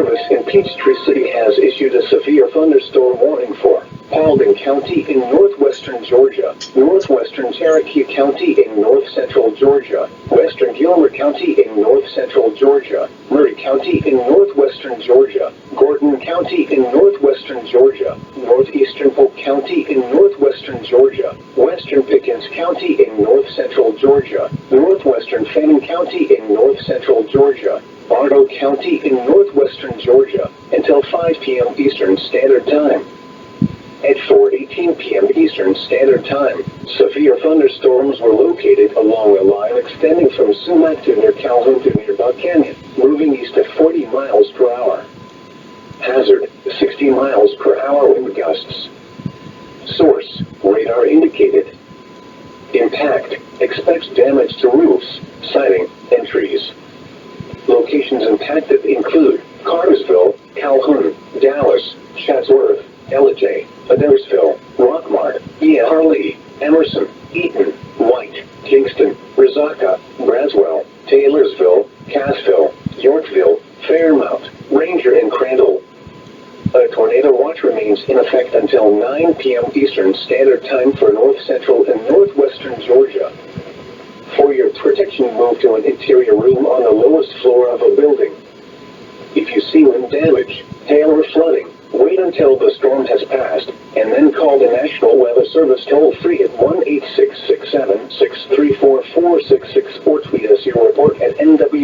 Service in Peachtree City has issued a severe thunderstorm warning for Paulding County in northwestern Georgia, northwestern Cherokee County in north-central Georgia, western Gilmer County in north-central Georgia, Murray County in northwestern Georgia, Gordon County in northwestern Georgia, northeastern Polk County in northwestern Georgia, western Pickens County in north-central Georgia, northwestern Fannin County in north-central Georgia, Bartow County in northwestern Georgia, until 5 p.m. Eastern Standard Time. At 4:18 p.m. Eastern Standard Time, severe thunderstorms were located along a line extending from Sumac to near Calhoun to near Buck Canyon, moving east at 40 miles per hour. Hazard, 60 miles per hour wind gusts. Source, radar indicated. Impact, expects damage to roofs, siding, and trees. Locations impacted include Cartersville, Calhoun, Dallas, Chatsworth, Ellijay, Adairsville, Rockmart, Harley, Emerson, Eaton, White, Kingston, Resaca, Braswell, Taylorsville, Cassville, Yorkville, Fairmount, Ranger, and Crandall. A tornado watch remains in effect until 9 p.m. Eastern Standard Time for north-central and northwestern Georgia. For your protection, move to an interior room on the lowest floor of a building. If you see wind damage, hail, or flooding, wait until the storm has passed, and then call the National Weather Service toll-free at 1-866-7-634-4664 or tweet us your report at NW